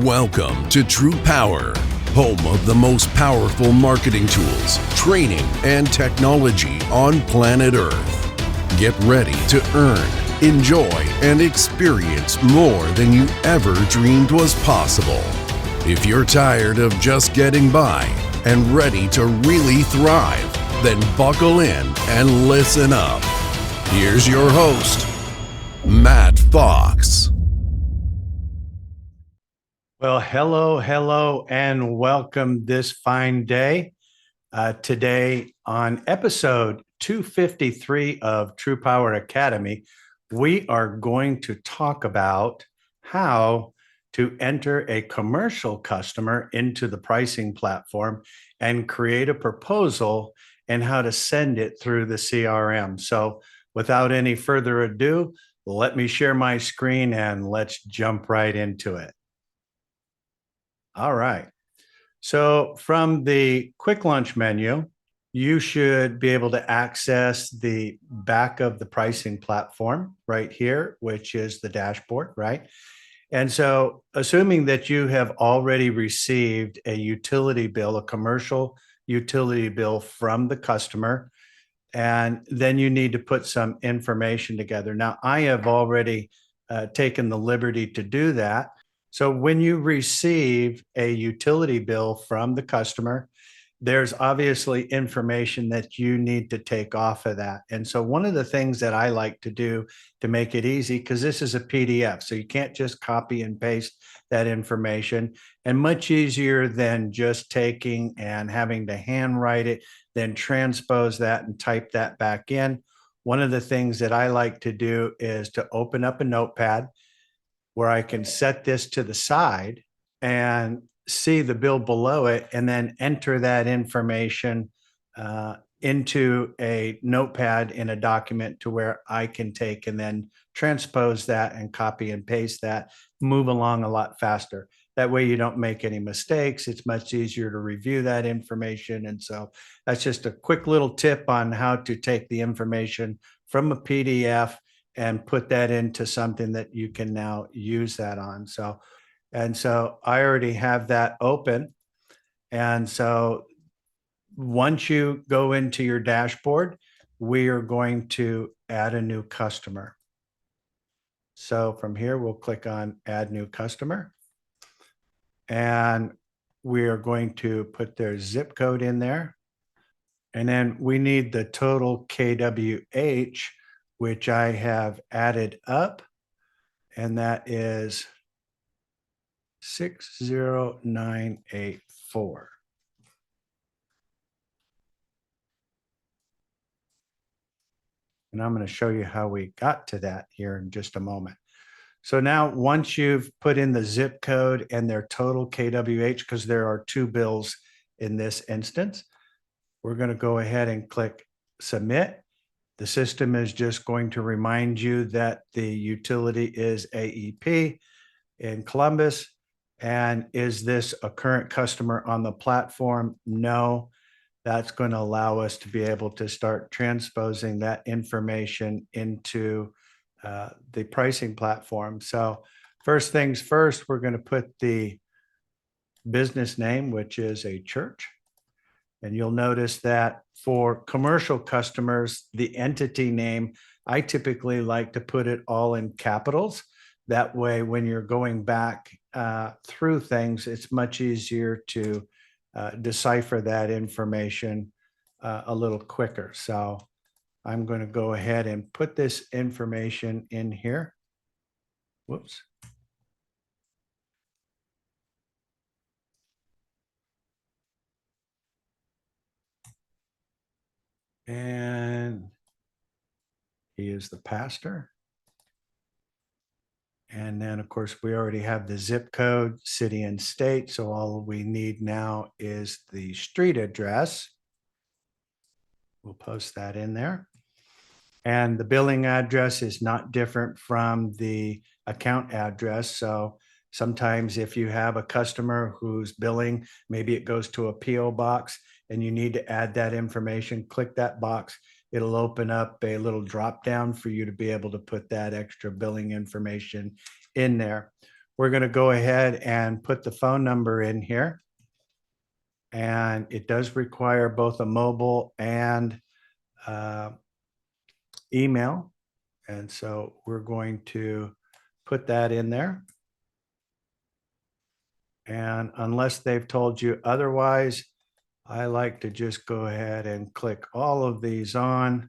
Welcome to TruPowur, home of the most powerful marketing tools, training, and technology on planet Earth. Get ready to earn, enjoy, and experience more than you ever dreamed was possible. If you're tired of just getting by and ready to really thrive, then buckle in and listen up. Here's your host, Matt Fox. Well, hello, and welcome this fine day. Today on episode 253 of TruPowur Academy, we are going to talk about how to enter a commercial customer into the pricing platform and create a proposal and how to send it through the CRM. So without any further ado, let me share my screen and let's jump right into it. All right. So from the quick launch menu, you should be able to access the back of the pricing platform right here, which is the dashboard, right? And so assuming that you have already received a utility bill, a commercial utility bill from the customer, and then you need to put some information together. Now, I have already taken the liberty to do that. So when you receive a utility bill from the customer, there's obviously information that you need to take off of that. And so one of the things that I like to do to make it easy, because this is a PDF, so you can't just copy and paste that information, and much easier than just taking and having to handwrite it, then transpose that and type that back in. One of the things that I like to do is to open up a notepad where I can set this to the side and see the bill below it and then enter that information into a notepad in a document to where I can take and then transpose that and copy and paste that, move along a lot faster. That way you don't make any mistakes. It's much easier to review that information. And so that's just a quick little tip on how to take the information from a PDF and put that into something that you can now use that on. So I already have that open. And so once you go into your dashboard, we are going to add a new customer. So from here, we'll click on add new customer. And we are going to put their zip code in there. And then we need the total KWH, which I have added up, and that is 60984. And I'm going to show you how we got to that here in just a moment. So now once you've put in the zip code and their total KWH, because there are two bills in this instance, we're going to go ahead and click submit. The system is just going to remind you that the utility is AEP in Columbus. And is this a current customer on the platform? No. That's going to allow us to be able to start transposing that information into the pricing platform. So first things first, we're going to put the business name, which is a church. And you'll notice that for commercial customers, the entity name, I typically like to put it all in capitals. That way, when you're going back through things, it's much easier to decipher that information a little quicker. So I'm going to go ahead and put this information in here. Whoops. And he is the pastor. And then, of course, we already have the zip code, city and state. So all we need now is the street address. We'll post that in there. And the billing address is not different from the account address. So sometimes if you have a customer who's billing, maybe it goes to a PO box and you need to add that information, click that box. It'll open up a little drop down for you to be able to put that extra billing information in there. we're going to go ahead and put the phone number in here. And it does require both a mobile and email. And so we're going to put that in there. And unless they've told you otherwise, I like to just go ahead and click all of these on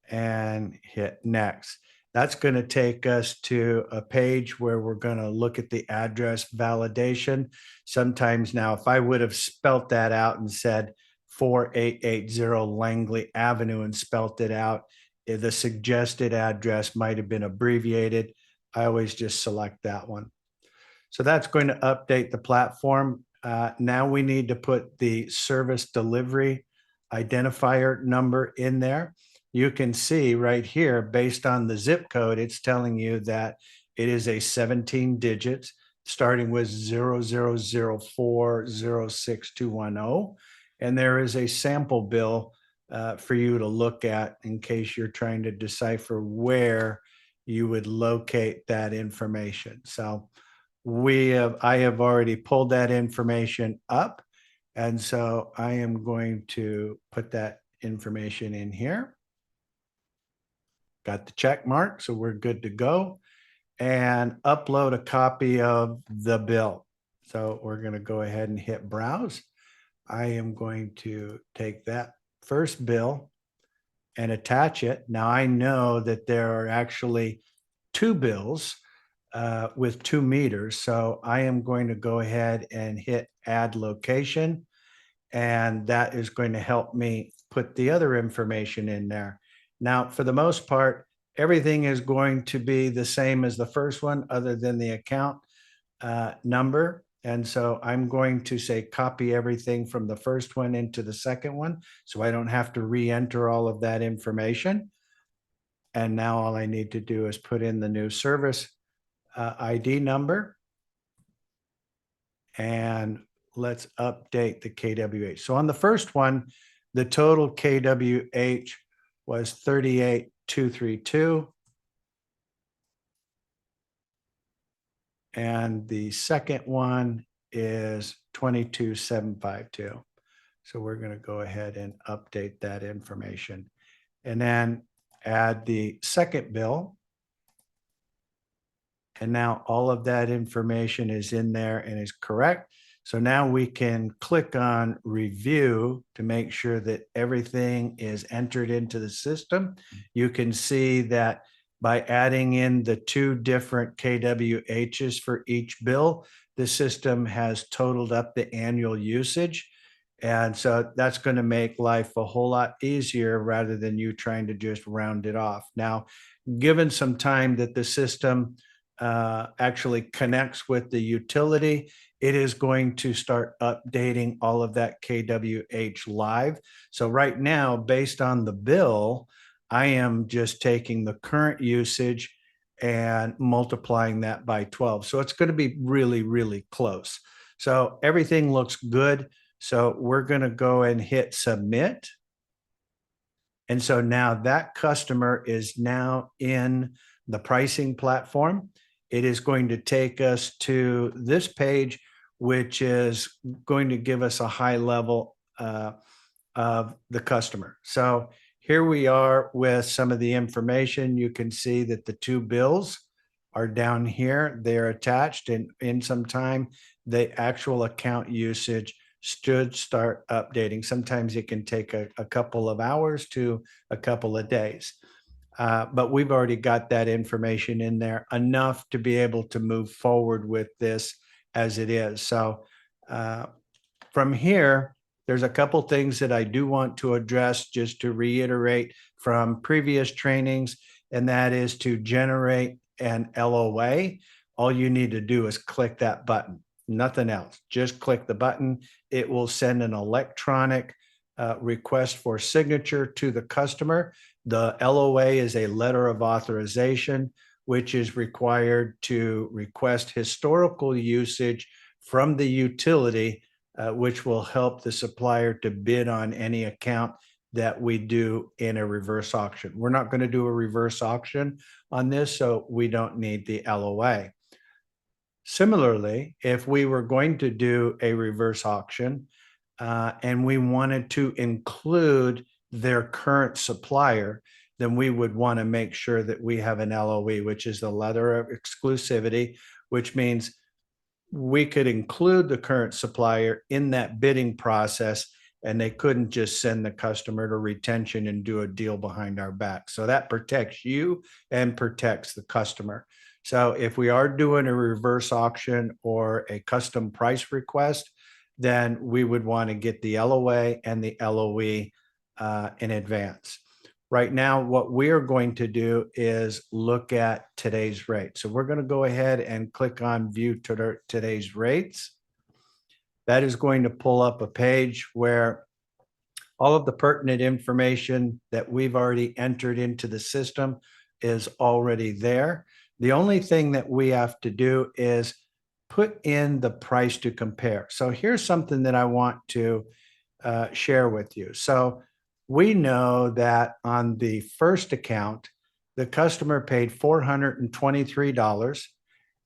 and hit next. That's going to take us to a page where we're going to look at the address validation. Sometimes now, if I would have spelt that out and said 4880 Langley Avenue and spelt it out, the suggested address might have been abbreviated. I always just select that one. So that's going to update the platform. Now we need to put the service delivery identifier number in there. You can see right here, based on the zip code, it's telling you that it is a 17 digits, starting with 0004-06210. And there is a sample bill for you to look at in case you're trying to decipher where you would locate that information. So I have already pulled that information up. And so I am going to put that information in here. Got the check mark, so we're good to go. And upload a copy of the bill. So we're going to go ahead and hit browse. I am going to take that first bill and attach it. Now I know that there are actually two bills with 2 meters. So I am going to go ahead and hit add location. And that is going to help me put the other information in there. Now, for the most part, everything is going to be the same as the first one, other than the account number. And so I'm going to say copy everything from the first one into the second one, so I don't have to re-enter all of that information. And now all I need to do is put in the new service ID number. And let's update the KWH. So on the first one, the total KWH was 38,232. And the second one is 22,752. So we're going to go ahead and update that information. And then add the second bill. And now all of that information is in there and is correct. So now we can click on review to make sure that everything is entered into the system. You can see that by adding in the 2 different KWHs for each bill, the system has totaled up the annual usage. And so that's going to make life a whole lot easier rather than you trying to just round it off. Now, given some time that the system actually connects with the utility, it is going to start updating all of that KWH live. So right now, based on the bill, I am just taking the current usage and multiplying that by 12. So it's going to be really, really close. So everything looks good. So we're going to go and hit submit. And so now that customer is now in the pricing platform. It is going to take us to this page, which is going to give us a high level of the customer. So here we are with some of the information. You can see that the 2 bills are down here. They're attached, and in some time, the actual account usage should start updating. Sometimes it can take a couple of hours to a couple of days. But we've already got that information in there enough to be able to move forward with this as it is. So from here, there's a couple things that I do want to address just to reiterate from previous trainings, and that is to generate an LOA. All you need to do is click that button, nothing else. Just click the button. It will send an electronic request for signature to the customer. The LOA is a letter of authorization, which is required to request historical usage from the utility, which will help the supplier to bid on any account that we do in a reverse auction. We're not going to do a reverse auction on this, so we don't need the LOA. Similarly, if we were going to do a reverse auction and we wanted to include their current supplier, then we would want to make sure that we have an LOE, which is the letter of exclusivity, which means we could include the current supplier in that bidding process, and they couldn't just send the customer to retention and do a deal behind our back. So that protects you and protects the customer. So if we are doing a reverse auction or a custom price request, then we would want to get the LOA and the LOE in advance. Right now, what we are going to do is look at today's rate. So we're going to go ahead and click on view today's rates. That is going to pull up a page where all of the pertinent information that we've already entered into the system is already there. The only thing that we have to do is put in the price to compare. So here's something that I want to share with you. So we know that on the first account, the customer paid $423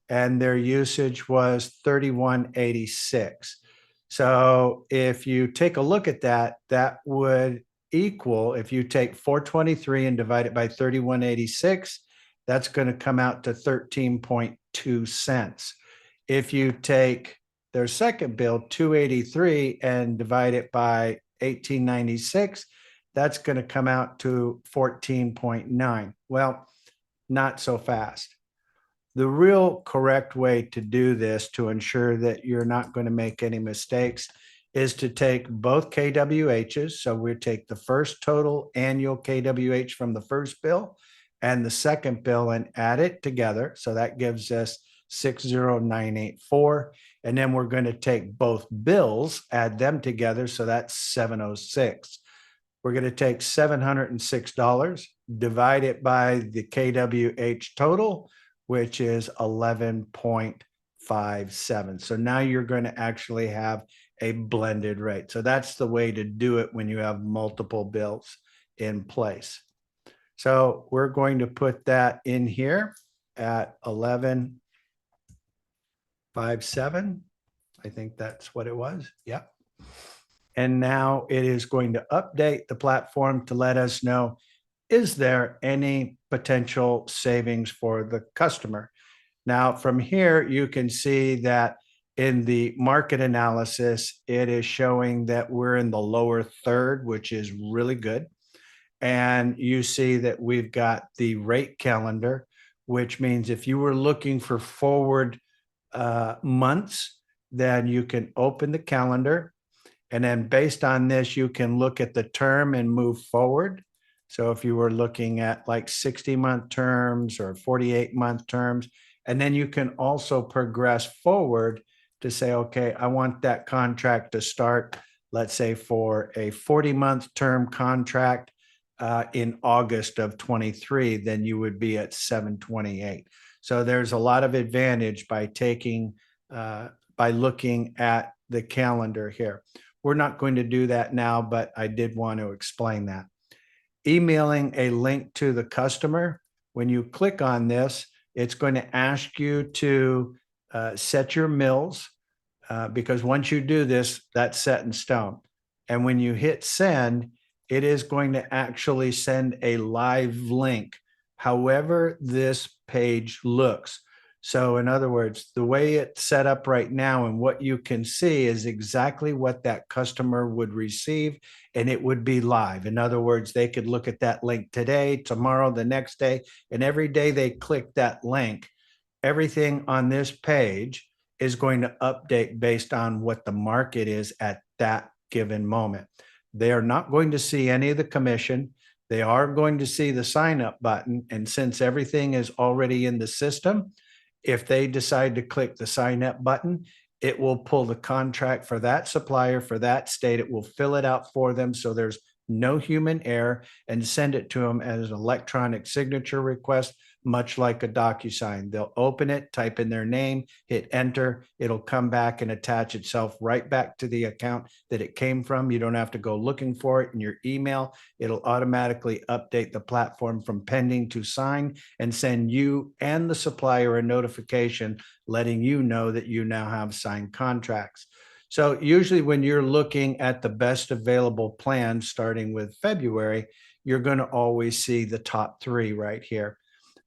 and their usage was $31.86. So if you take a look at that, that would equal, if you take 423 and divide it by 31.86, that's going to come out to 13.2 cents. If you take their second bill, 283, and divide it by 1896, that's going to come out to 14.9. Well, not so fast. The real correct way to do this to ensure that you're not going to make any mistakes is to take both KWHs. So we take the first total annual KWH from the first bill and the second bill and add it together. So that gives us 60984. And then we're going to take both bills, add them together. So that's 706. We're going to take $706, divide it by the KWH total, which is 11.57. So now you're going to actually have a blended rate. So that's the way to do it when you have multiple bills in place. So we're going to put that in here at 11.57. I think that's what it was. Yep. And now it is going to update the platform to let us know, is there any potential savings for the customer? Now, from here, you can see that in the market analysis, it is showing that we're in the lower third, which is really good. And you see that we've got the rate calendar, which means if you were looking for forward months, then you can open the calendar. And then based on this, you can look at the term and move forward. So if you were looking at like 60-month terms or 48-month terms, and then you can also progress forward to say, okay, I want that contract to start, let's say for a 40-month term contract in August of 23, then you would be at 728. So there's a lot of advantage by looking at the calendar here. We're not going to do that now, but I did want to explain that. Emailing a link to the customer. When you click on this, it's going to ask you to set your mills because once you do this, that's set in stone. And when you hit send, it is going to actually send a live link, however this page looks. So in other words, the way it's set up right now and what you can see is exactly what that customer would receive, and it would be live. In other words, they could look at that link today, tomorrow, the next day, and every day they click that link, everything on this page is going to update based on what the market is at that given moment. They are not going to see any of the commission. They are going to see the sign up button. And since everything is already in the system, if they decide to click the sign up button, it will pull the contract for that supplier for that state. It will fill it out for them. So there's no human error and send it to them as an electronic signature request much like a DocuSign. They'll open it, type in their name, hit enter. It'll come back and attach itself right back to the account that it came from. You don't have to go looking for it in your email. It'll automatically update the platform from pending to sign and send you and the supplier a notification letting you know that you now have signed contracts. So usually when you're looking at the best available plan starting with February, you're going to always see the top three right here.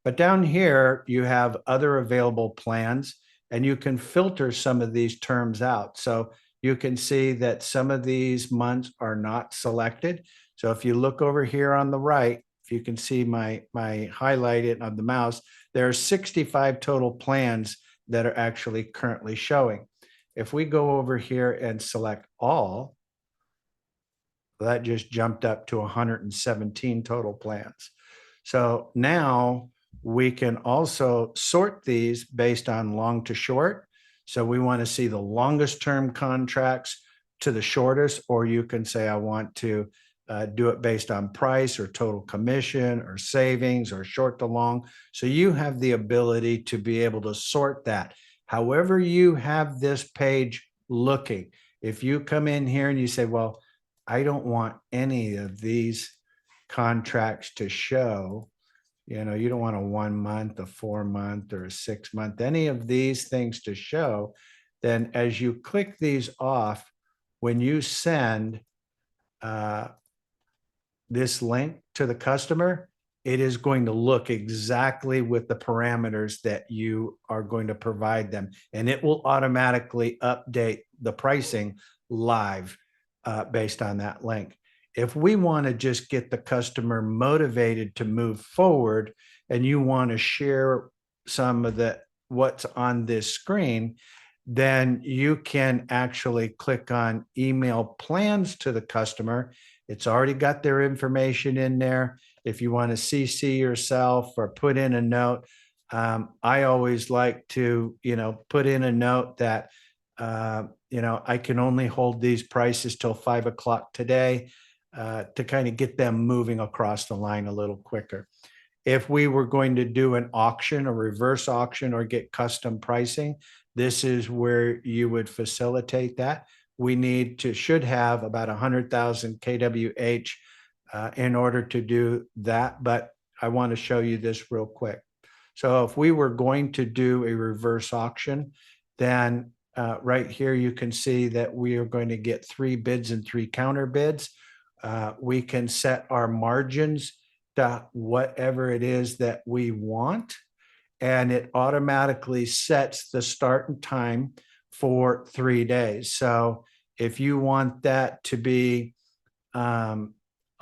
But down here, you have other available plans and you can filter some of these terms out. So you can see that some of these months are not selected. So if you look over here on the right, if you can see my highlighted on the mouse, there are 65 total plans that are actually currently showing. If we go over here and select all, that just jumped up to 117 total plans. So now we can also sort these based on long to short. So we want to see the longest term contracts to the shortest, or you can say, I want to do it based on price or total commission or savings or short to long. So you have the ability to be able to sort that. However you have this page looking, if you come in here and you say, well, I don't want any of these contracts to show, you know, you don't want a 1 month, a 4 month, or a 6 month, any of these things to show, then as you click these off, when you send this link to the customer, it is going to look exactly with the parameters that you are going to provide them. And it will automatically update the pricing live based on that link. If we want to just get the customer motivated to move forward and you want to share some of what's on this screen, then you can actually click on email plans to the customer. It's already got their information in there. If you want to CC yourself or put in a note, I always like to, put in a note that, I can only hold these prices till 5 o'clock today to kind of get them moving across the line a little quicker. If we were going to do an auction, a reverse auction, or get custom pricing, this is where you would facilitate that. We should have about 100,000 kWh in order to do that, but I want to show you this real quick. So if we were going to do a reverse auction, then right here you can see that we are going to get 3 bids and 3 counter bids. We can set our margins to whatever it is that we want, and it automatically sets the start and time for 3 days. So if you want that to be a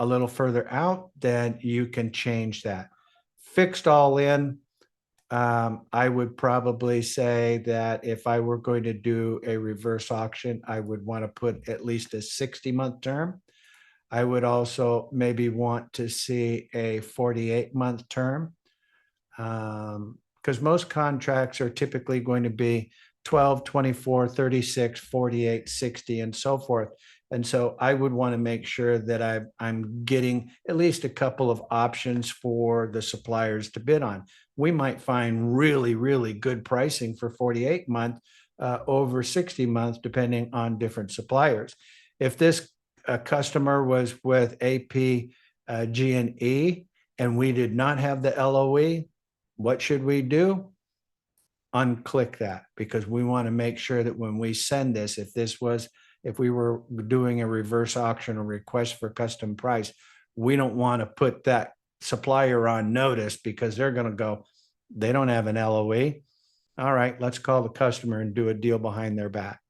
little further out, then you can change that. Fixed all in, I would probably say that if I were going to do a reverse auction, I would want to put at least a 60-month term. I would also maybe want to see a 48-month term, because most contracts are typically going to be 12, 24, 36, 48, 60, and so forth. And so I would want to make sure that I'm getting at least a couple of options for the suppliers to bid on. We might find really, really good pricing for 48 month over 60 months, depending on different suppliers. If this customer was with AP G&E and we did not have the LOE, what should we do? Unclick that, because we want to make sure that when we send this, if we were doing a reverse auction or request for custom price, we don't want to put that supplier on notice, because they're going to go, they don't have an LOE. All right, let's call the customer and do a deal behind their back.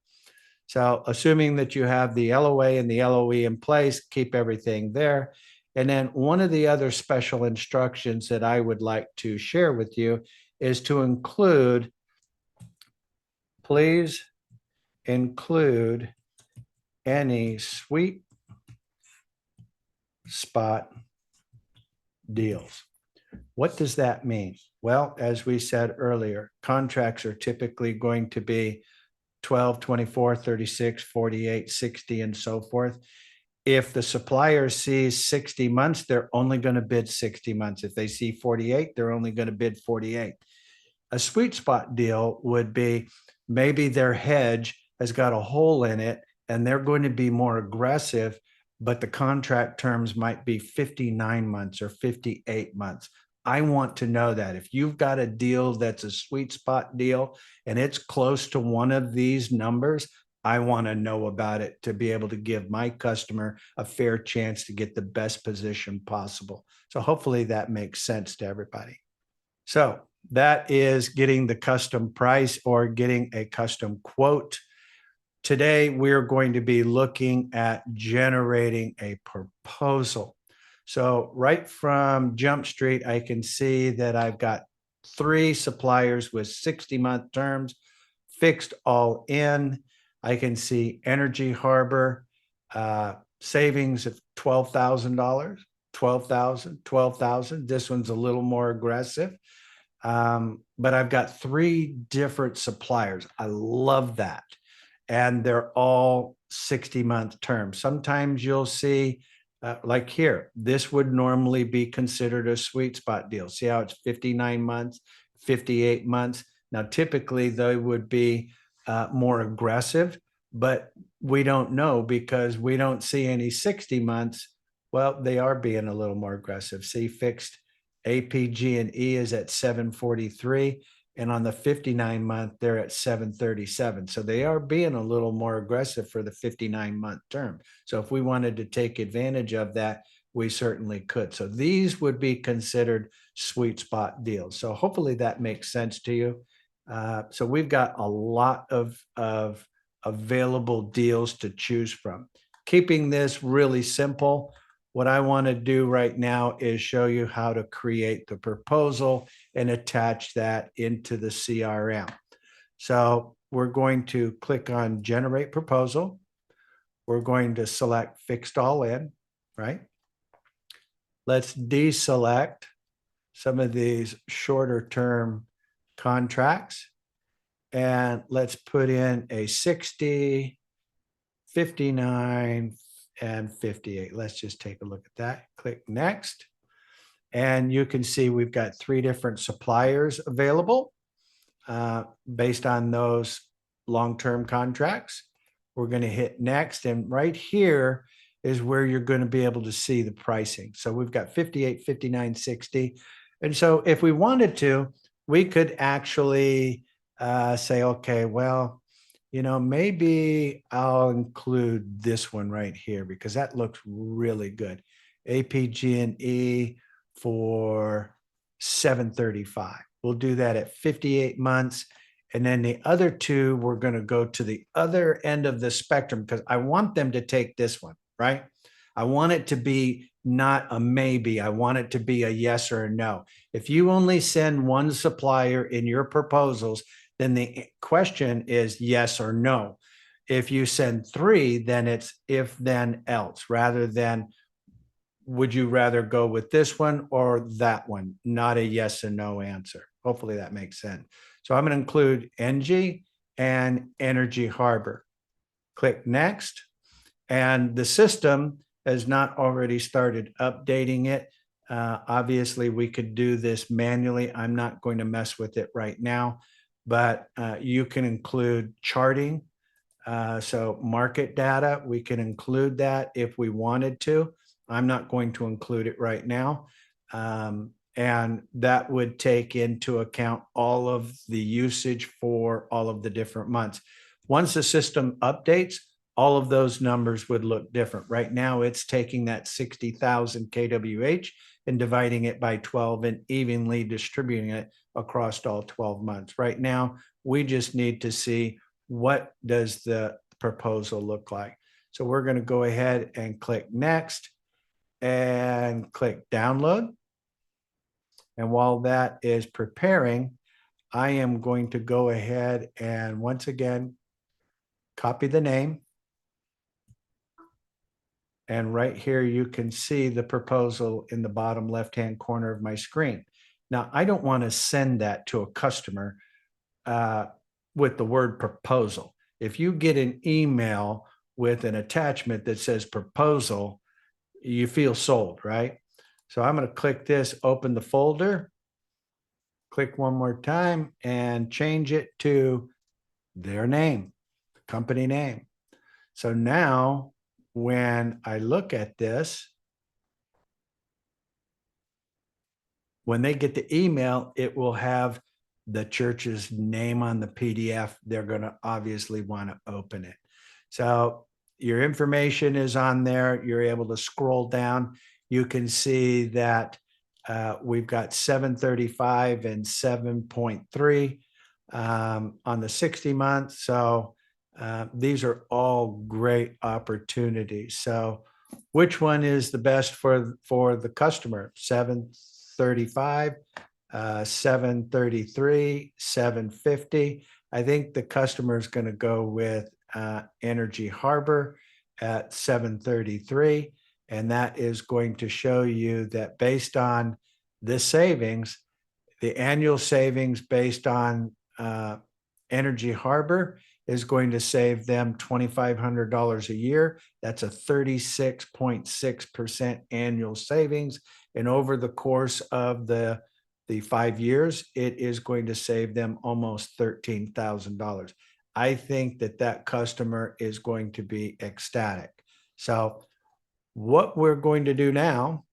So assuming that you have the LOA and the LOE in place, keep everything there. And then one of the other special instructions that I would like to share with you is to include, please include any sweet spot deals. What does that mean? Well, as we said earlier, contracts are typically going to be 12, 24, 36, 48, 60, and so forth. If the supplier sees 60 months, they're only going to bid 60 months. If they see 48, they're only going to bid 48. A sweet spot deal would be maybe their hedge has got a hole in it and they're going to be more aggressive, but the contract terms might be 59 months or 58 months. I want to know that if you've got a deal that's a sweet spot deal and it's close to one of these numbers, I want to know about it to be able to give my customer a fair chance to get the best position possible. So hopefully that makes sense to everybody. So that is getting the custom price or getting a custom quote. Today, we're going to be looking at generating a proposal. So right from Jump Street, I can see that I've got 3 suppliers with 60-month terms, fixed all in. I can see Energy Harbor, savings of $12,000, 12,000, 12,000. This one's a little more aggressive. But I've got 3 different suppliers. I love that. And they're all 60-month terms. Sometimes you'll see, like here, this would normally be considered a sweet spot deal. See how it's 59 months, 58 months. Now, typically they would be more aggressive, but we don't know because we don't see any 60 months. Well, they are being a little more aggressive. See, fixed APG&E is at 743. And on the 59-month, they're at 737. So they are being a little more aggressive for the 59-month term. So if we wanted to take advantage of that, we certainly could. So these would be considered sweet spot deals. So hopefully that makes sense to you. So we've got a lot of available deals to choose from. Keeping this really simple, what I want to do right now is show you how to create the proposal and attach that into the CRM. So we're going to click on Generate Proposal. We're going to select Fixed All In, right? Let's deselect some of these shorter term contracts. And let's put in a 60, 59, and 58. Let's just take a look at that. Click Next. And you can see we've got 3 different suppliers available based on those long-term contracts. We're going to hit Next. And right here is where you're going to be able to see the pricing. So we've got 58, 59, 60. And so if we wanted to, we could actually say, okay, well, you know, maybe I'll include this one right here because that looks really good. APG&E for 735. We'll do that at 58 months. And then the other 2, we're going to go to the other end of the spectrum because I want them to take this one, right? I want it to be not a maybe. I want it to be a yes or a no. If you only send one supplier in your proposals, then the question is yes or no. If you send 3, then it's if, then, else, rather than would you rather go with this one or that one, not a yes and no answer. Hopefully that makes sense. So I'm going to include NG and Energy Harbor. Click Next. And the system has not already started updating it. Obviously, we could do this manually. I'm not going to mess with it right now. But you can include charting. So market data, we can include that if we wanted to. I'm not going to include it right now. And that would take into account all of the usage for all of the different months. Once the system updates, all of those numbers would look different. Right now, it's taking that 60,000 kWh and dividing it by 12 and evenly distributing it across all 12 months. Right now, we just need to see what does the proposal look like. So we're going to go ahead and click Next and click Download. And while that is preparing, I am going to go ahead and once again, copy the name. And right here, you can see the proposal in the bottom left-hand corner of my screen. Now, I don't want to send that to a customer with the word proposal. If you get an email with an attachment that says proposal, you feel sold, right? So I'm going to click this, open the folder, click one more time and change it to their name, company name. So now when I look at this, when they get the email, it will have the church's name on the PDF. They're going to obviously want to open it. So your information is on there. You're able to scroll down. You can see that we've got 735 and 7.3 on the 60 months. So these are all great opportunities. So which one is the best for the customer? 735, 733, 750. I think the customer is going to go with Energy Harbor at 733. And that is going to show you that based on this savings, the annual savings based on Energy Harbor is going to save them $2,500 a year. That's a 36.6% annual savings. And over the course of the 5 years, it is going to save them almost $13,000. I think that customer is going to be ecstatic. So what we're going to do now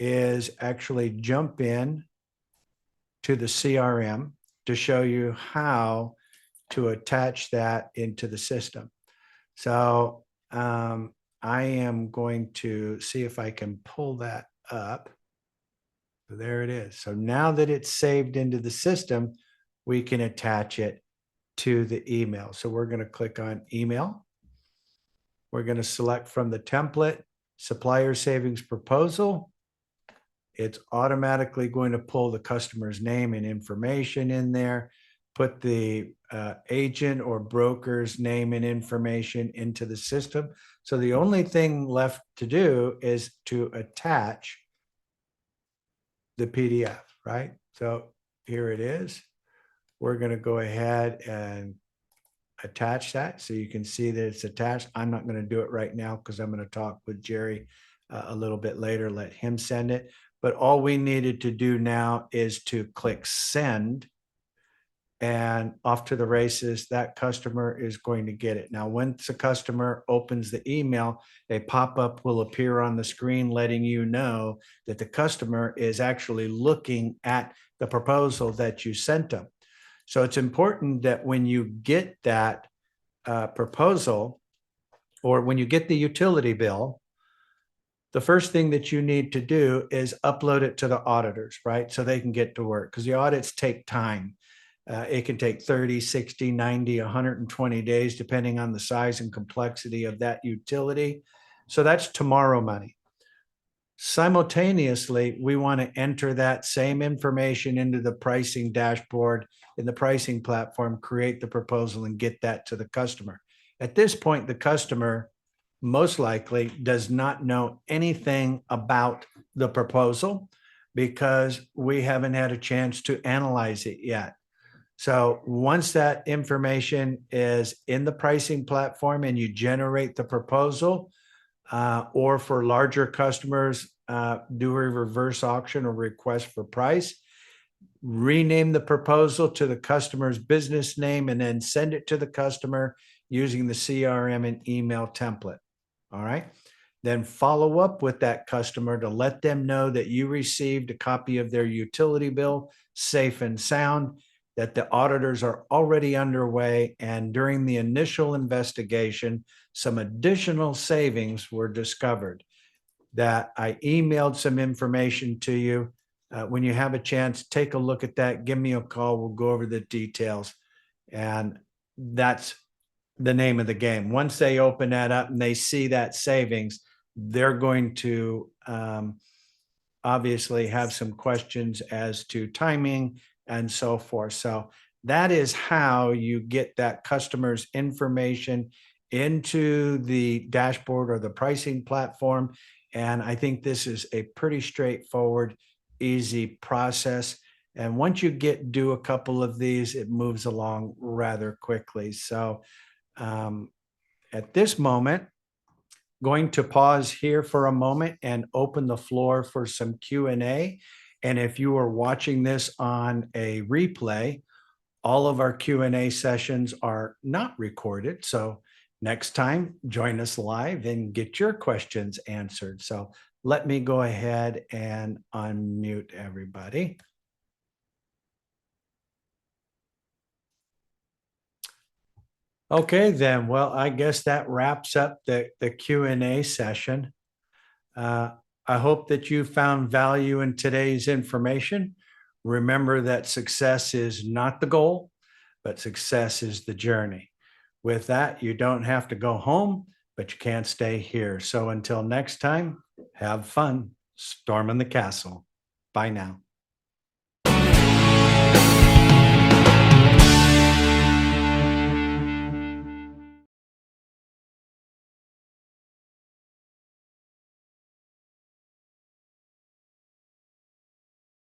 is actually jump in to the CRM to show you how to attach that into the system. So I am going to see if I can pull that up. So there it is. So now that it's saved into the system, we can attach it to the email. So we're going to click on email. We're going to select from the template, supplier savings proposal. It's automatically going to pull the customer's name and information in there, put the agent or broker's name and information into the system. So the only thing left to do is to attach the PDF, right? So here it is. We're going to go ahead and attach that so you can see that it's attached. I'm not going to do it right now because I'm going to talk with Jerry a little bit later, let him send it. But all we needed to do now is to click send, and off to the races, that customer is going to get it. Now, once a customer opens the email, a pop-up will appear on the screen letting you know that the customer is actually looking at the proposal that you sent them. So it's important that when you get that proposal, or when you get the utility bill, the first thing that you need to do is upload it to the auditors, right? So they can get to work, because the audits take time. It can take 30, 60, 90, 120 days, depending on the size and complexity of that utility. So that's tomorrow money. Simultaneously, we want to enter that same information into the pricing dashboard in the pricing platform, create the proposal, and get that to the customer. At this point, the customer most likely does not know anything about the proposal because we haven't had a chance to analyze it yet. So once that information is in the pricing platform and you generate the proposal, or for larger customers, do a reverse auction or request for price, rename the proposal to the customer's business name, and then send it to the customer using the CRM and email template. All right. Then follow up with that customer to let them know that you received a copy of their utility bill, safe and sound, that the auditors are already underway, and during the initial investigation, some additional savings were discovered. That I emailed some information to you. When you have a chance, take a look at that. Give me a call. We'll go over the details. And that's the name of the game. Once they open that up and they see that savings, they're going to obviously have some questions as to timing and so forth. So that is how you get that customer's information into the dashboard or the pricing platform. And I think this is a pretty straightforward, easy process. And once you do a couple of these, it moves along rather quickly. So at this moment, going to pause here for a moment and open the floor for some Q&A. And if you are watching this on a replay, all of our Q&A sessions are not recorded. So next time, join us live and get your questions answered. So let me go ahead and unmute everybody. Okay, then. Well, I guess that wraps up the Q&A session. I hope that you found value in today's information. Remember that success is not the goal, but success is the journey. With that, you don't have to go home, but you can't stay here. So until next time, have fun storming the castle. Bye now.